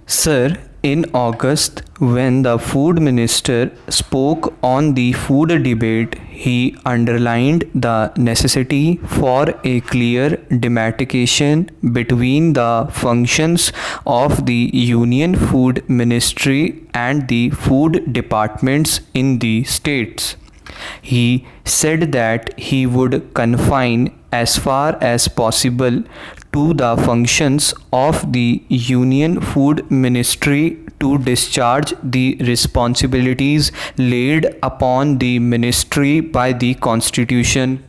Sir, in August, when the food minister spoke on the food debate, he underlined the necessity for a clear demarcation between the functions of the Union Food Ministry and the food departments in the states. He said that he would confine as far as possible to the functions of the Union Food Ministry to discharge the responsibilities laid upon the ministry by the Constitution.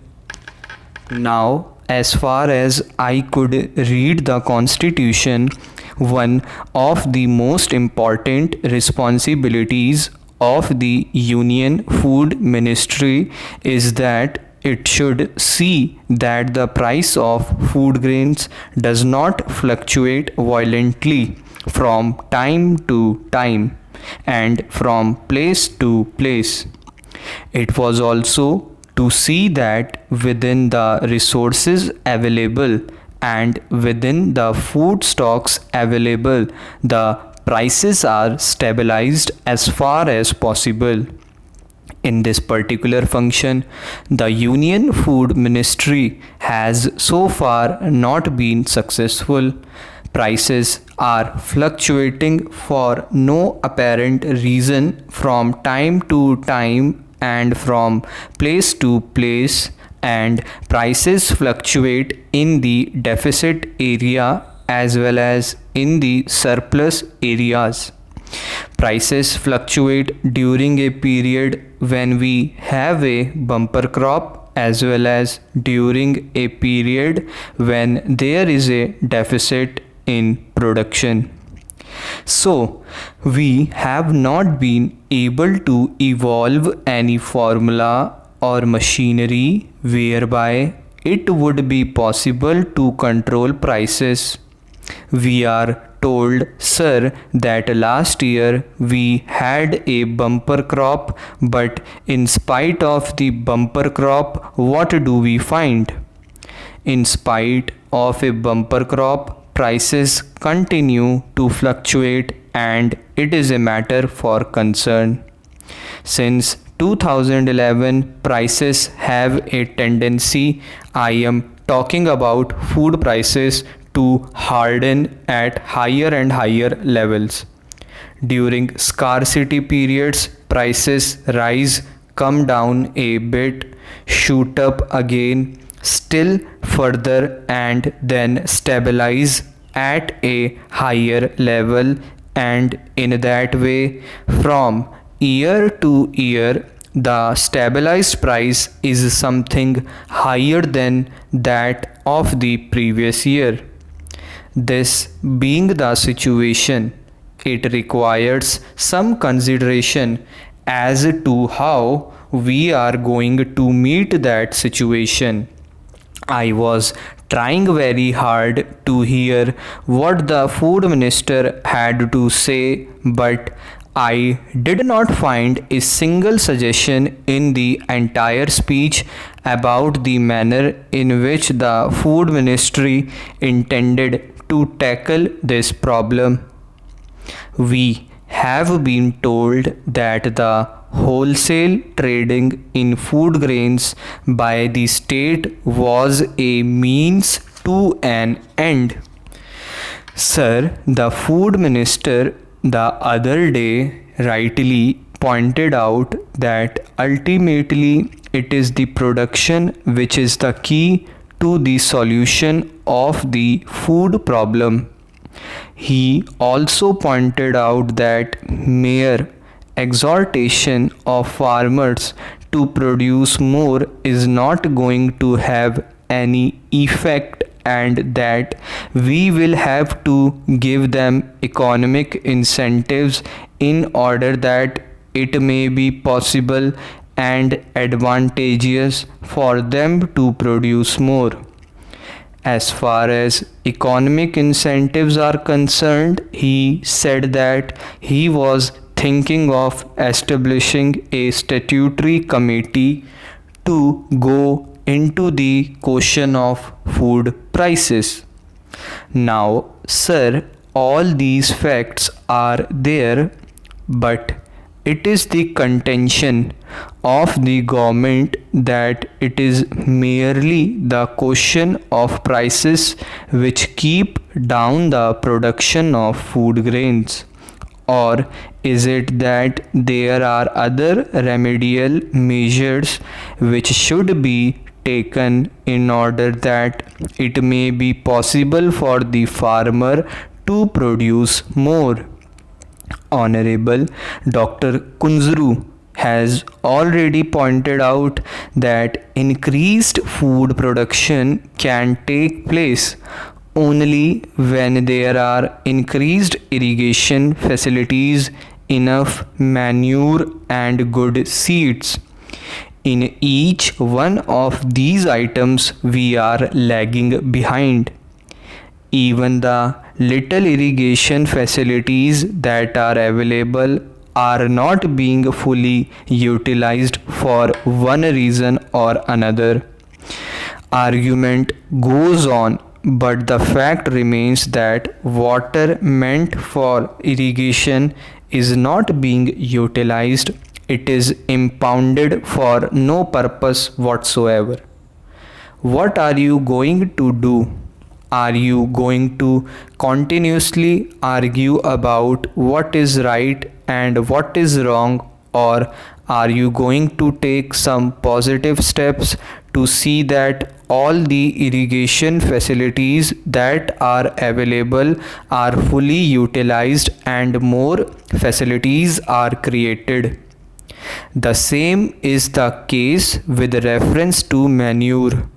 Now, as far as I could read the Constitution, one of the most important responsibilities of the Union Food Ministry is that it should see that the price of food grains does not fluctuate violently from time to time and from place to place. It was also to see that within the resources available and within the food stocks available, the prices are stabilized as far as possible. In this particular function, the Union Food Ministry has so far not been successful. Prices are fluctuating for no apparent reason from time to time and from place to place, and prices fluctuate in the deficit area as well as in the surplus areas. Prices fluctuate during a period when we have a bumper crop as well as during a period when there is a deficit in production. So, we have not been able to evolve any formula or machinery whereby it would be possible to control prices. We are told, sir, that last year we had a bumper crop, but in spite of the bumper crop, what do we find? In spite of a bumper crop, prices continue to fluctuate, and it is a matter for concern. Since 2011, prices have a tendency, I am talking about food prices, to harden at higher and higher levels. During scarcity periods, prices rise, come down a bit, shoot up again, still further, and then stabilize at a higher level, and in that way, from year to year, the stabilized price is something higher than that of the previous year. This being the situation, it requires some consideration as to how we are going to meet that situation. I was trying very hard to hear what the food minister had to say, but I did not find a single suggestion in the entire speech about the manner in which the food ministry intended to tackle this problem. We have been told that the wholesale trading in food grains by the state was a means to an end. Sir, the food minister the other day rightly pointed out that ultimately it is the production which is the key to the solution of the food problem. He also pointed out that mere exhortation of farmers to produce more is not going to have any effect, and that we will have to give them economic incentives in order that it may be possible and advantageous for them to produce more. As far as economic incentives are concerned, he said that he was thinking of establishing a statutory committee to go into the question of food prices. Now, sir, all these facts are there, but it is the contention of the government that it is merely the question of prices which keep down the production of food grains. Or is it that there are other remedial measures which should be taken in order that it may be possible for the farmer to produce more? Honorable Dr. Kunzru has already pointed out that increased food production can take place only when there are increased irrigation facilities, enough manure, and good seeds. In each one of these items, we are lagging behind. Even the little irrigation facilities that are available are not being fully utilized for one reason or another. Argument goes on, but the fact remains that water meant for irrigation is not being utilized. It is impounded for no purpose whatsoever. What are you going to do? Are you going to continuously argue about what is right and what is wrong, or are you going to take some positive steps to see that all the irrigation facilities that are available are fully utilized and more facilities are created? The same is the case with reference to manure.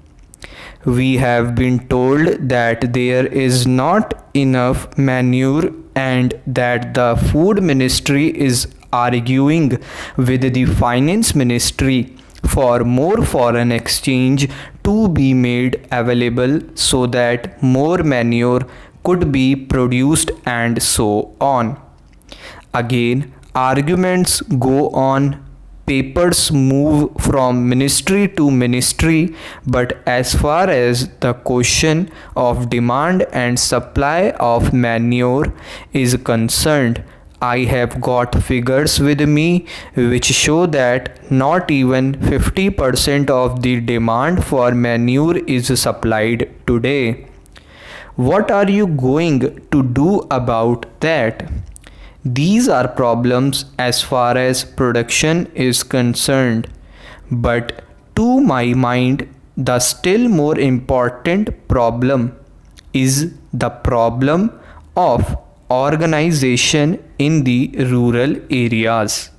We have been told that there is not enough manure and that the food ministry is arguing with the finance ministry for more foreign exchange to be made available so that more manure could be produced and so on. Again, arguments go on, papers move from ministry to ministry, but as far as the question of demand and supply of manure is concerned, I have got figures with me which show that not even 50% of the demand for manure is supplied today. What are you going to do about that? These are problems as far as production is concerned, but to my mind, the still more important problem is the problem of organization in the rural areas.